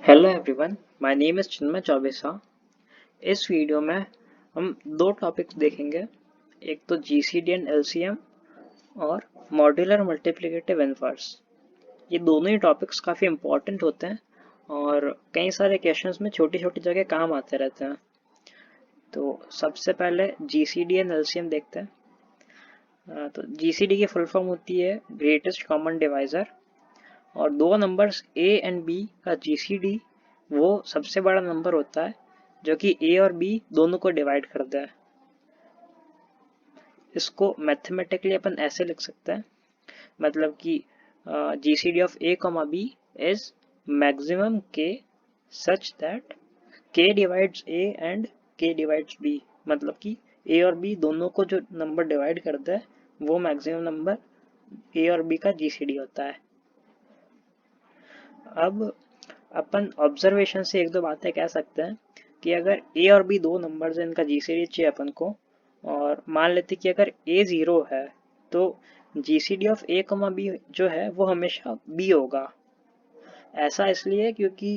Hello everyone, my name is Chinmay Choubesa. इस video में हम दो टॉपिक्स देखेंगे। एक तो जीसीडी एंड एलसीएम और मॉड्यूलर मल्टीप्लिकेटिव इन्वर्स। ये दोनों ही टॉपिक्स काफ़ी इम्पोर्टेंट होते हैं और कई सारे क्वेश्चंस में छोटी छोटी जगह काम आते रहते हैं। तो सबसे पहले जीसीडी एंड एलसीएम देखते हैं। तो जीसीडी की फुल फॉर्म होती है ग्रेटेस्ट कॉमन डिवाइज़र, और दो नंबर्स ए एंड बी का जीसीडी वो सबसे बड़ा नंबर होता है जो कि ए और बी दोनों को डिवाइड करता है। इसको मैथमेटिकली अपन ऐसे लिख सकते हैं, मतलब कि GCD of A comma b is maximum k such that k divides a and k divides b. मतलब कि ए और बी दोनों को जो नंबर डिवाइड करता है वो मैक्सिमम नंबर ए और बी का जीसीडी होता है। अब अपन ऑब्जर्वेशन से एक दो बातें कह सकते हैं कि अगर ए और बी दो नंबर्स हैं, इनका जीसीडी चाहिए अपन को, और मान लेते कि अगर ए जीरो है तो जीसीडी ऑफ ए कमा बी जो है वो हमेशा बी होगा। ऐसा इसलिए क्योंकि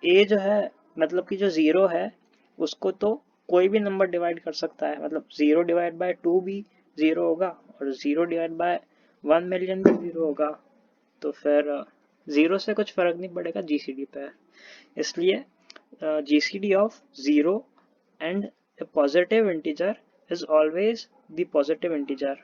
ए जो है, मतलब कि जो जीरो है उसको तो कोई भी नंबर डिवाइड कर सकता है, मतलब जीरो डिवाइड बाय टू भी जीरो होगा और जीरो डिवाइड बाय 1 मिलियन भी जीरो होगा। तो फिर जीरो से कुछ फर्क नहीं पड़ेगा जीसीडी पे। इसलिए GCD of zero and a positive integer is always the positive integer।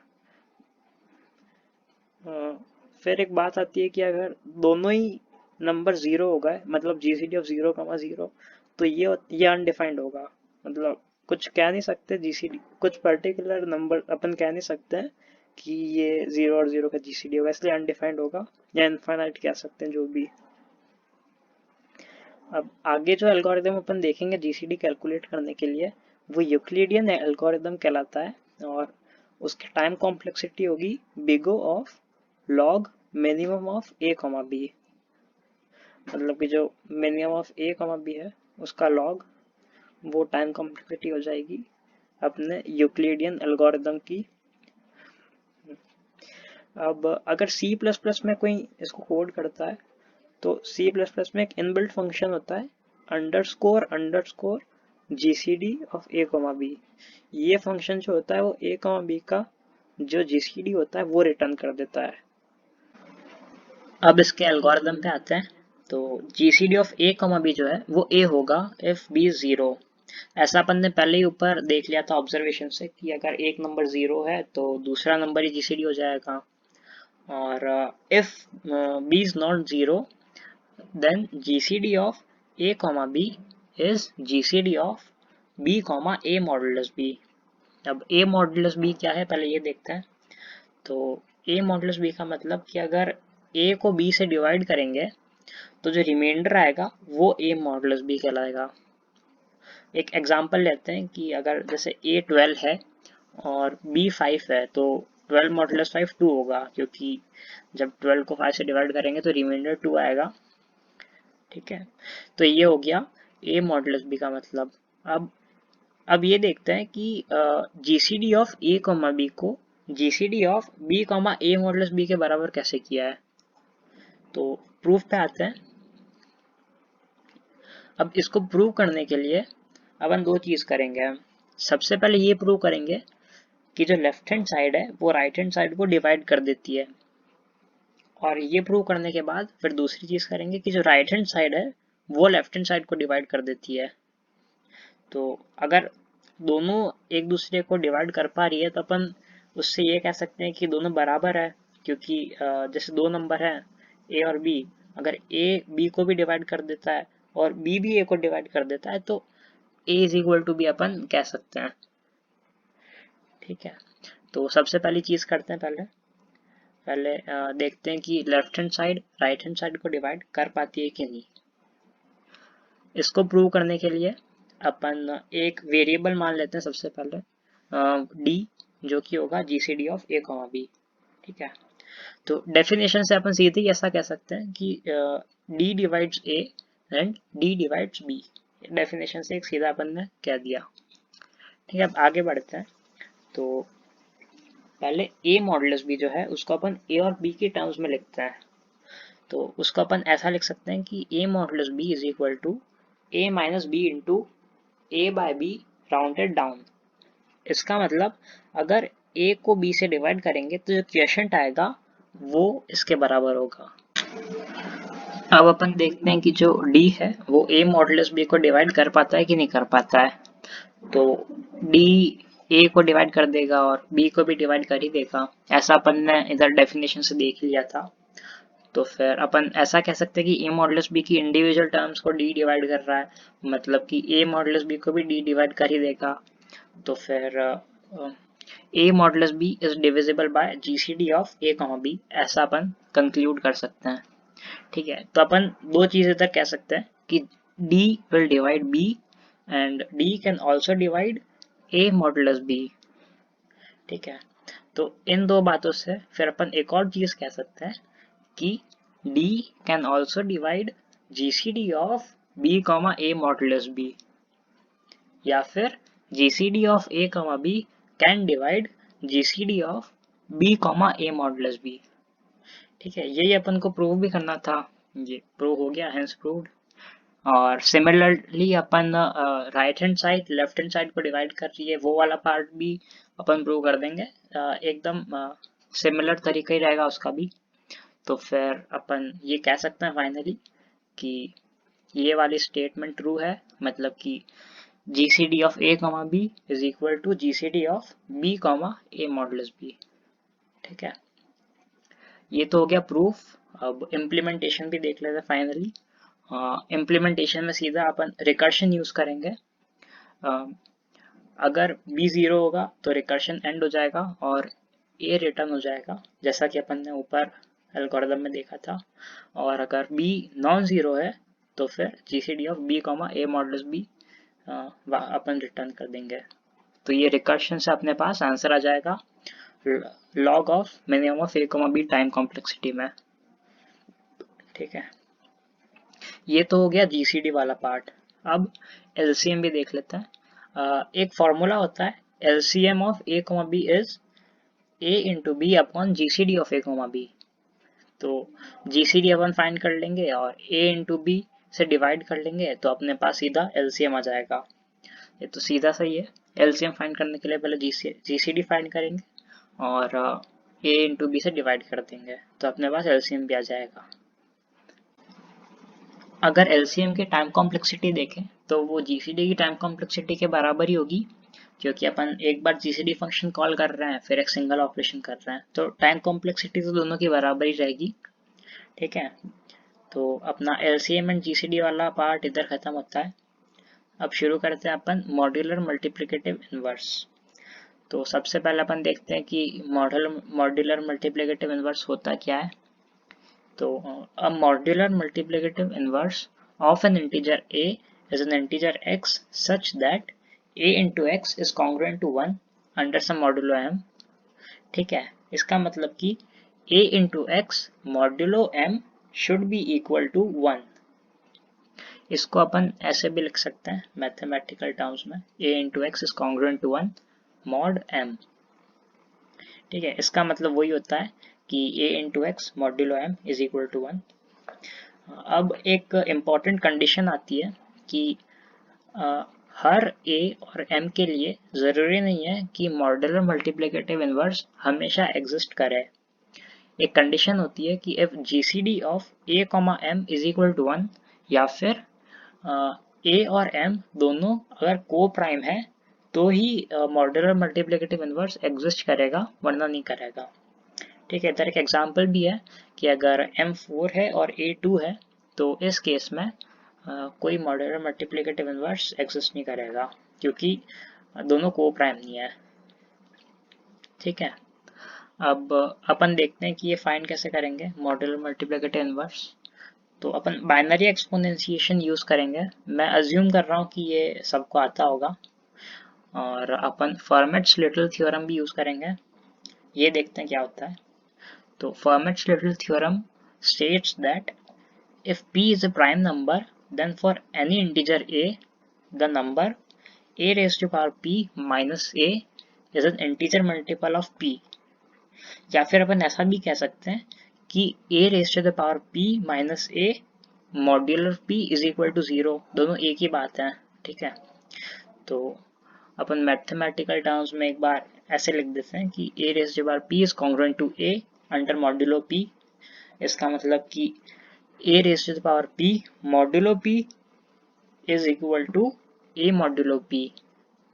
फिर एक बात आती है कि अगर दोनों ही नंबर जीरो होगा, मतलब GCD of zero comma zero, तो ये अनडिफाइंड होगा। मतलब कुछ कह नहीं सकते जीसीडी, कुछ पर्टिकुलर नंबर अपन कह नहीं सकते हैं कि ये जीरो और जीरो का जीसीडी होगा, इसलिए अनडिफाइंड होगा या इनफाइनाइट कह सकते हैं जो भी। अब आगे जो एल्गोरिदम अपन देखेंगे जीसीडी कैलकुलेट करने के लिए वो यूक्लिडियन एल्गोरिदम कहलाता है, और उसकी टाइम कॉम्प्लेक्सिटी होगी big O of log minimum of A comma b. मतलब कि जो minimum of A comma b है उसका लॉग, वो टाइम कॉम्प्लेक्सिटी हो जाएगी अपने यूक्लिडियन एल्गोरिदम की। अब अगर सी प्लस प्लस में कोई इसको कोड करता है तो सी प्लस प्लस में एक इनबिल्ट फंक्शन होता है underscore GCD of A comma b. ये फंक्शन जो होता है वो ए कॉमा बी का जो जीसीडी होता है वो रिटर्न कर देता है। अब इसके एल्गोरिदम पे आते हैं। तो GCD of A comma b जो है वो ए होगा इफ बी जीरो। ऐसा अपन ने पहले ही ऊपर देख लिया था ऑब्जर्वेशन से कि अगर एक नंबर जीरो है तो दूसरा नंबर ही जीसीडी हो जाएगा, और if b is not zero then GCD of A comma B is GCD of B comma A modulus B। अब A modulus B क्या है पहले ये देखते हैं। तो A modulus B का मतलब कि अगर A को B से डिवाइड करेंगे तो जो रिमाइंडर आएगा वो A modulus B कहलाएगा। एक एग्जांपल लेते हैं कि अगर जैसे A 12 है और B 5 है तो 12 मॉडुलस 5 2 होगा, क्योंकि जब 12 को 5 से डिवाइड करेंगे तो रिमाइंडर 2 आएगा। ठीक है, तो ये हो गया ए मॉडुलस बी का मतलब। अब ये देखते हैं कि GCD of A comma B को GCD of B comma A modulus B के बराबर कैसे किया है। तो प्रूफ पे आते हैं। अब इसको प्रूव करने के लिए अपन दो चीज करेंगे। सबसे पहले ये प्रूव करेंगे कि जो लेफ्ट हैंड साइड है वो राइट हैंड साइड को डिवाइड कर देती है, और ये प्रूव करने के बाद फिर दूसरी चीज करेंगे कि जो राइट हैंड साइड है वो लेफ्ट हैंड साइड को डिवाइड कर देती है। तो अगर दोनों एक दूसरे को डिवाइड कर पा रही है तो अपन उससे ये कह सकते हैं कि दोनों बराबर है, क्योंकि जैसे दो नंबर हैं ए और बी, अगर ए बी को भी डिवाइड कर देता है और बी भी ए को डिवाइड कर देता है तो ए इज इक्वल टू बी अपन कह सकते हैं। ठीक है, तो सबसे पहली चीज करते हैं। पहले देखते हैं कि left hand side right hand side को डिवाइड कर पाती है कि नहीं। इसको प्रूव करने के लिए अपन एक वेरिएबल मान लेते हैं सबसे पहले डी, जो कि होगा GCD of A comma b. ठीक है, तो डेफिनेशन से अपन सीधे ही ऐसा कह सकते हैं कि d divides a and d divides b. Definition से एक सीधा अपन ने कह दिया। ठीक है, अब आगे बढ़ते हैं। तो पहले ए मॉडुलस बी जो है उसको अपन ए और बी के टर्म्स में लिखते हैं। तो उसको अपन ऐसा लिख सकते हैं कि a modulus b is equal to a minus b into a by b rounded down. इसका मतलब अगर a को b से डिवाइड करेंगे तो जो क्वोशिएंट आएगा वो इसके बराबर होगा। अब अपन देखते हैं कि जो d है वो a मॉडुलस b को डिवाइड कर पाता है कि नहीं कर पाता है। तो d a को डिवाइड कर देगा और b को भी डिवाइड कर ही देगा, ऐसा अपन ने इधर डेफिनेशन से देख लिया था। तो फिर अपन ऐसा कह सकते हैं कि a मॉडुलस b की इंडिविजुअल टर्म्स को d डिवाइड कर रहा है, मतलब कि a मॉडुलस b को भी d डिवाइड कर ही देगा। तो फिर a modulus b is divisible by GCD of a, b, ऐसा अपन कंक्लूड कर सकते हैं। ठीक है, तो अपन दो चीजें इधर कह सकते हैं कि d will divide b and d can also divide a modulus b। ठीक है, तो इन दो बातों से फिर अपन एक और चीज कह सकते हैं कि d can also divide gcd of b, a modulus b, या फिर gcd of a, b can divide gcd of b, a modulus b। ठीक है, यही अपन को प्रूव भी करना था, ये प्रूव हो गया, हेंस प्रूव्ड। और सिमिलरली अपन right hand side left hand side को डिवाइड कर रही है वो वाला पार्ट भी अपन प्रूव कर देंगे, एकदम सिमिलर तरीका ही रहेगा उसका भी। तो फिर अपन ये कह सकते हैं फाइनली कि ये वाली स्टेटमेंट ट्रू है, मतलब कि GCD of a, b is equal to GCD of b, a modulus b। ठीक है, ये तो हो गया प्रूफ। अब इम्प्लीमेंटेशन भी देख लेते हैं फाइनली। इम्प्लीमेंटेशन में सीधा अपन रिकर्शन यूज करेंगे। अगर b 0 होगा तो रिकर्शन एंड हो जाएगा और a रिटर्न हो जाएगा, जैसा कि अपन ने ऊपर एल्गोरिथम में देखा था। और अगर b नॉन जीरो है तो फिर GCD of b, a modulus b upon return कर देंगे। तो ये रिकर्शन से अपने पास आंसर आ जाएगा log of minimum of a, b time complexity में। ठीक है, ये तो हो गया जीसीडी वाला पार्ट। अब एलसीएम भी देख लेते हैं। एक फॉर्मूला होता है LCM of a, b is a into b upon GCD of a, b। तो जीसीडी अपन फाइंड कर लेंगे और a इंटू बी से डिवाइड कर लेंगे तो अपने पास सीधा एलसीएम आ जाएगा। ये तो सीधा सही है। एलसीएम फाइंड करने के लिए पहले जीसीडी फाइंड करेंगे और a इंटू बी से डिवाइड कर देंगे तो अपने पास एलसीएम भी आ जाएगा। अगर एलसीएम की टाइम कॉम्प्लेक्सिटी देखें तो वो जीसीडी की टाइम कॉम्प्लेक्सिटी के बराबर ही होगी, क्योंकि अपन एक बार जीसीडी फंक्शन कॉल कर रहे हैं फिर एक सिंगल ऑपरेशन कर रहे हैं, तो टाइम कॉम्प्लेक्सिटी तो दोनों की बराबर ही रहेगी। ठीक है, तो अपना एलसीएम एंड जीसीडी वाला पार्ट इधर खत्म होता है। अब शुरू करते हैं अपन मॉड्यूलर मल्टीप्लिकेटिव इनवर्स। तो सबसे पहले अपन देखते हैं कि मॉड्यूलर मल्टीप्लिकेटिव इनवर्स होता क्या है। तो a modular multiplicative inverse of an integer a is an integer x such that a into x is congruent to 1 under some modulo m। ठीक है, इसका मतलब कि a into x modulo m should be equal to 1। इसको अपन ऐसे भी लिख सकते हैं मैथमेटिकल टर्म्स में, a into x is congruent to 1 mod m। ठीक है, इसका मतलब वही होता है कि a into x modulo m is equal to 1। अब एक इम्पॉर्टेंट कंडीशन आती है कि हर a और m के लिए ज़रूरी नहीं है कि मॉड्यूलर मल्टीप्लिकेटिव इनवर्स हमेशा एग्जिस्ट करे। एक कंडीशन होती है कि if GCD of a, m is equal to 1 या फिर a और m दोनों अगर को प्राइम है तो ही मॉड्यूलर मल्टीप्लिकेटिव इनवर्स एग्जिस्ट करेगा, वरना नहीं करेगा। ठीक है, इधर एक एग्जांपल भी है कि अगर m4 है और a2 है तो इस केस में कोई मॉड्यूलर मल्टीप्लिकेटिव इनवर्स एग्जिस्ट नहीं करेगा, क्योंकि दोनों को प्राइम नहीं है। ठीक है, अब अपन देखते हैं कि ये फाइंड कैसे करेंगे मॉड्यूलर मल्टीप्लिकेटिव इनवर्स। तो अपन बाइनरी एक्सपोनेंशिएशन यूज करेंगे। मैं अज्यूम कर रहा हूँ कि ये सबको आता होगा। और अपन फॉर्मेट्स लिटिल थ्योरम भी यूज करेंगे। ये देखते हैं क्या होता है। तो Fermat's little theorem states that if p is a prime number, then for any integer a, the number a raised to power p minus a is an integer multiple of p। या फिर अपन ऐसा भी कह सकते हैं कि a raise to the power p minus a modular p is equal to 0, दोनों एक ही बात है, ठीक है। तो अपन मैथमेटिकल टर्म्स में एक बार ऐसे लिख देते हैं कि a raise to the power p is congruent to a under modulo p। इसका मतलब कि a raise to the power p modulo p is equal to a modulo p,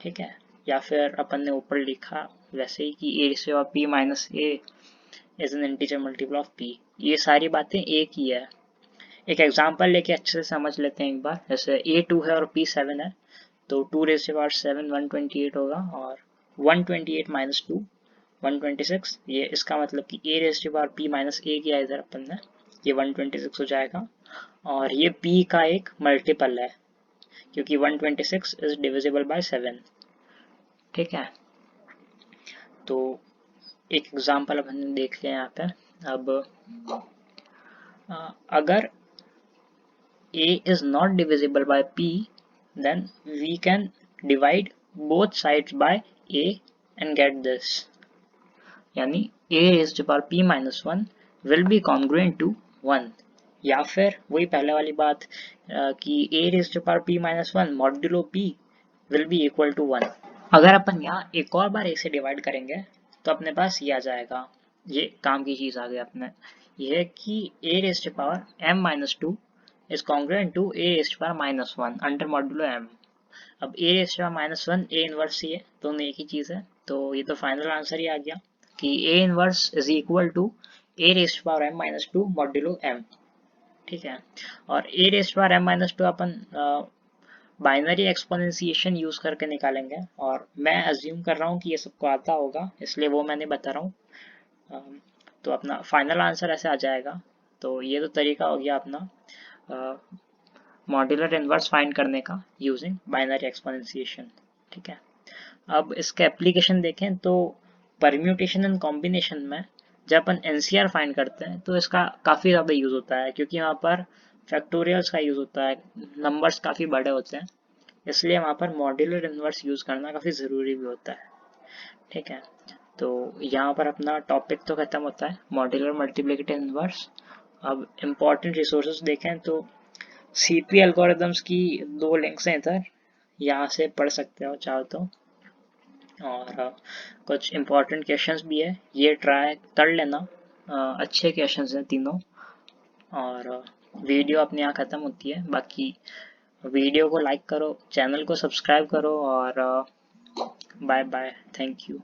ठीक है। या फिर अपन ने ऊपर लिखा वैसे ही कि a raise to the power p minus a is an integer multiple of p। ये सारी बातें एक ही है। एक एग्जांपल लेके अच्छे से समझ लेते हैं एक बार। जैसे a 2 है और p 7 है, तो 2 रेज़ टू द पावर 7 128 होगा, और 128 माइनस 2 126। ये इसका मतलब कि a raise to the power p minus a किया इधर अपन ने, ये 126 हो जाएगा। और ये p का एक मल्टीपल है क्योंकि 126 इज डिविजिबल बाय 7, ठीक है। तो एक एग्जांपल अपन देख लें यहाँ पे। अब अगर a is not divisible by p, then we can divide both sides by a and get this, यानी a raised to power p minus 1 will be congruent to 1। या फिर वही पहले वाली बात कि a raised to power p minus 1 modulo p will be equal to 1। अगर अपन यहाँ एक और बार a से डिवाइड करेंगे तो अपने पास ये आ जाएगा, ये काम की चीज आ गई अपने, ये कि a raised to power m minus 2 is congruent to a raised to power minus 1 under modulo m। अब a raised to power minus 1 a inverse ही है, दोनों एक ही चीज है, तो ये तो फाइनल आंसर ही आ गया कि a inverse is equal to a raised to power m minus 2 modulo m, ठीक है। और a raised to power m minus 2 upon binary exponentiation use करके निकालेंगे, और मैं अज्यूम कर रहा हूँ कि ये सबको आता होगा, इसलिए वो मैंने बता रहा हूँ। तो अपना फाइनल आंसर ऐसे आ जाएगा। तो ये तो तरीका हो गया अपना मॉड्यूलर इनवर्स फाइंड करने का यूजिंग बाइनरी एक्सपोनेंशिएशन, ठीक है। अब इसका एप्लीकेशन देखें तो परम्यूटेशन एंड कॉम्बिनेशन में जब अपन एनसीआर फाइंड करते हैं तो इसका काफ़ी ज़्यादा यूज़ होता है, क्योंकि वहाँ पर फैक्टोरियल्स का यूज़ होता है, नंबर्स काफ़ी बड़े होते हैं, इसलिए वहाँ पर मॉड्यूलर इनवर्स यूज़ करना काफ़ी ज़रूरी भी होता है, ठीक है। तो यहाँ पर अपना टॉपिक तो ख़त्म होता है मॉड्यूलर मल्टीप्लिकेटिव इनवर्स। अब इम्पॉर्टेंट रिसोर्सेज देखें तो सीपी एल्गोरिदम्स की 2 लिंक्स हैं इधर, यहाँ से पढ़ सकते हो चाहो तो, और कुछ इम्पोर्टेंट क्वेश्चंस भी है, ये ट्राई कर लेना, अच्छे क्वेश्चंस हैं तीनों। और वीडियो अपने यहाँ ख़त्म होती है, बाकी वीडियो को लाइक करो, चैनल को सब्सक्राइब करो, और बाय बाय, थैंक यू।